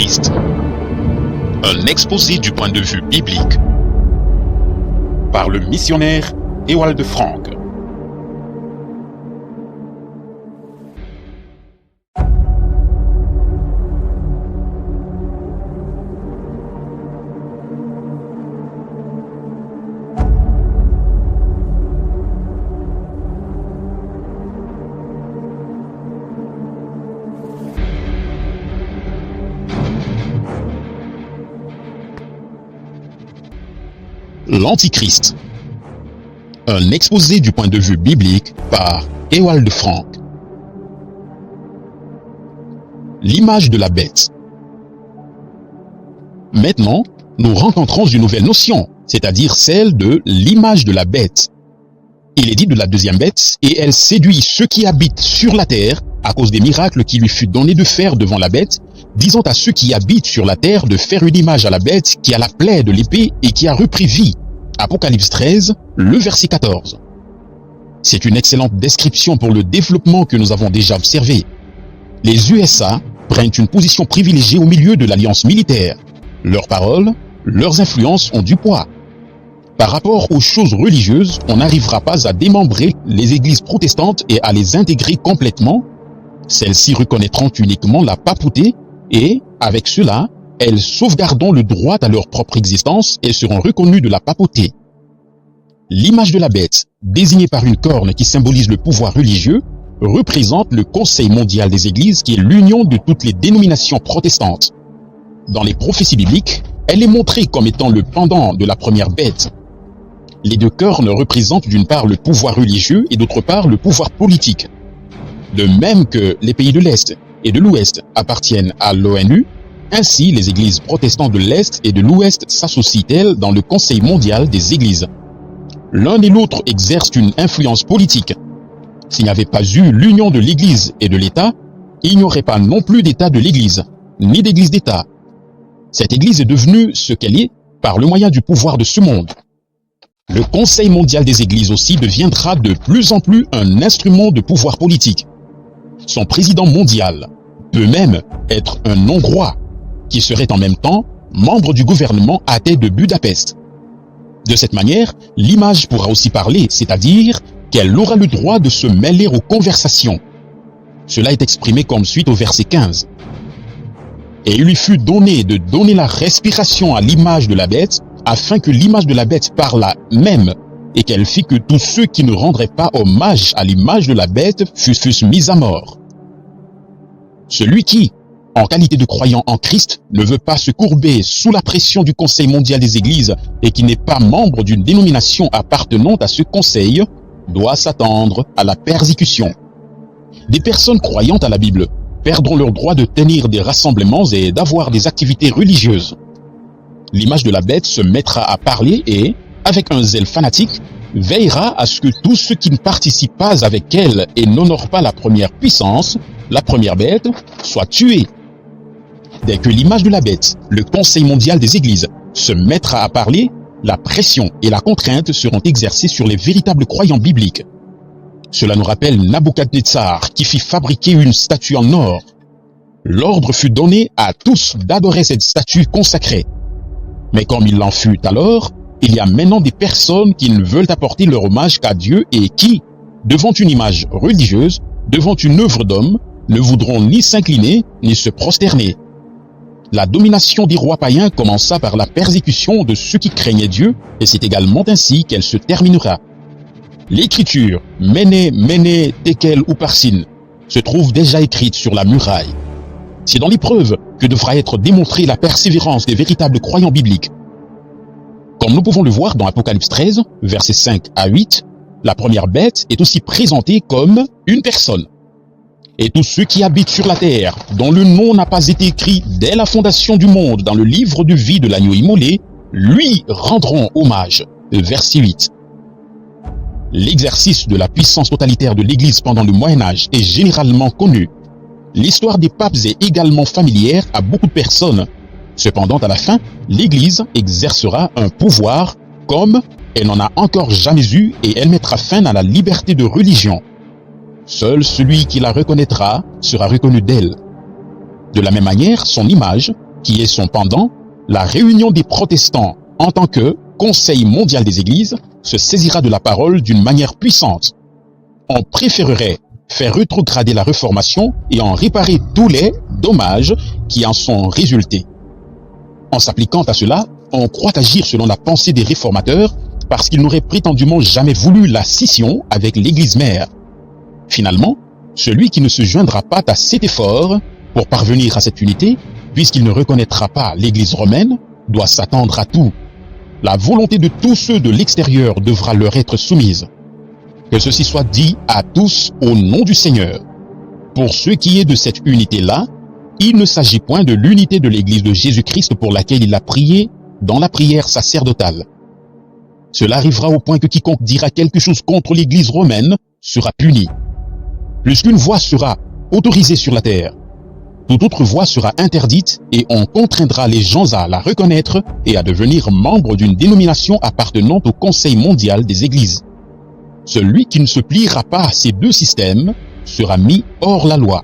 l'Antichrist. Un exposé du point de vue biblique. Par le missionnaire Ewald Frank. L'Antichrist. Un exposé du point de vue biblique par Ewald Frank. L'image de la bête. Maintenant, nous rencontrons une nouvelle notion, c'est-à-dire celle de l'image de la bête. Il est dit de la deuxième bête, et elle séduit ceux qui habitent sur la terre à cause des miracles qui lui fut donné de faire devant la bête, disant à ceux qui habitent sur la terre de faire une image à la bête qui a la plaie de l'épée et qui a repris vie. Apocalypse 13, le verset 14. C'est une excellente description pour le développement que nous avons déjà observé. Les USA prennent une position privilégiée au milieu de l'alliance militaire. Leurs paroles, leurs influences ont du poids. Par rapport aux choses religieuses, on n'arrivera pas à démembrer les églises protestantes et à les intégrer complètement. Celles-ci reconnaîtront uniquement la papauté et, avec cela, elles sauvegarderont le droit à leur propre existence et seront reconnues de la papauté. L'image de la bête, désignée par une corne qui symbolise le pouvoir religieux, représente le Conseil mondial des églises qui est l'union de toutes les dénominations protestantes. Dans les prophéties bibliques, elle est montrée comme étant le pendant de la première bête. Les deux cornes représentent d'une part le pouvoir religieux et d'autre part le pouvoir politique. De même que les pays de l'Est et de l'Ouest appartiennent à l'ONU, ainsi les églises protestantes de l'Est et de l'Ouest s'associent-elles dans le Conseil mondial des églises. L'un et l'autre exercent une influence politique. S'il n'y avait pas eu l'union de l'Église et de l'État, il n'y aurait pas non plus d'État de l'Église, ni d'Église d'État. Cette Église est devenue ce qu'elle est par le moyen du pouvoir de ce monde. Le Conseil mondial des églises aussi deviendra de plus en plus un instrument de pouvoir politique. Son président mondial peut même être un Hongrois, qui serait en même temps membre du gouvernement athée de Budapest. De cette manière, l'image pourra aussi parler, c'est-à-dire qu'elle aura le droit de se mêler aux conversations. Cela est exprimé comme suite au verset 15. Et il lui fut donné de donner la respiration à l'image de la bête, afin que l'image de la bête parlât même, et qu'elle fit que tous ceux qui ne rendraient pas hommage à l'image de la bête fussent mis à mort. Celui qui, en qualité de croyant en Christ, ne veut pas se courber sous la pression du Conseil mondial des églises et qui n'est pas membre d'une dénomination appartenant à ce conseil, doit s'attendre à la persécution. Des personnes croyantes à la Bible perdront leur droit de tenir des rassemblements et d'avoir des activités religieuses. L'image de la bête se mettra à parler et, avec un zèle fanatique, veillera à ce que tous ceux qui ne participent pas avec elle et n'honorent pas la première puissance, la première bête, soient tués. Dès que l'image de la bête, le Conseil mondial des églises, se mettra à parler, la pression et la contrainte seront exercées sur les véritables croyants bibliques. Cela nous rappelle Nabuchodonosor qui fit fabriquer une statue en or. L'ordre fut donné à tous d'adorer cette statue consacrée. Mais comme il en fut alors, il y a maintenant des personnes qui ne veulent apporter leur hommage qu'à Dieu et qui, devant une image religieuse, devant une œuvre d'homme, ne voudront ni s'incliner ni se prosterner. La domination des rois païens commença par la persécution de ceux qui craignaient Dieu, et c'est également ainsi qu'elle se terminera. L'écriture Méné, Méné, Tekel ou Parsin se trouve déjà écrite sur la muraille. C'est dans l'épreuve que devra être démontrée la persévérance des véritables croyants bibliques. Comme nous pouvons le voir dans Apocalypse 13, versets 5 à 8, la première bête est aussi présentée comme une personne. Et tous ceux qui habitent sur la terre, dont le nom n'a pas été écrit dès la fondation du monde dans le livre de vie de l'agneau immolé, lui rendront hommage. Verset 8. L'exercice de la puissance totalitaire de l'Église pendant le Moyen-Âge est généralement connu. L'histoire des papes est également familière à beaucoup de personnes. Cependant, à la fin, l'Église exercera un pouvoir comme elle n'en a encore jamais eu et elle mettra fin à la liberté de religion. Seul celui qui la reconnaîtra sera reconnu d'elle. De la même manière, son image, qui est son pendant, la réunion des protestants en tant que Conseil mondial des Églises se saisira de la parole d'une manière puissante. On préférerait faire rétrograder la réformation et en réparer tous les dommages qui en sont résultés. En s'appliquant à cela, on croit agir selon la pensée des réformateurs parce qu'ils n'auraient prétendument jamais voulu la scission avec l'Église mère. Finalement, celui qui ne se joindra pas à cet effort pour parvenir à cette unité, puisqu'il ne reconnaîtra pas l'Église romaine, doit s'attendre à tout. La volonté de tous ceux de l'extérieur devra leur être soumise. Que ceci soit dit à tous au nom du Seigneur. Pour ce qui est de cette unité-là, il ne s'agit point de l'unité de l'Église de Jésus-Christ pour laquelle il a prié dans la prière sacerdotale. Cela arrivera au point que quiconque dira quelque chose contre l'Église romaine sera puni. Puisqu'une voix sera autorisée sur la terre, toute autre voix sera interdite et on contraindra les gens à la reconnaître et à devenir membres d'une dénomination appartenant au Conseil mondial des Églises. Celui qui ne se pliera pas à ces deux systèmes sera mis hors la loi.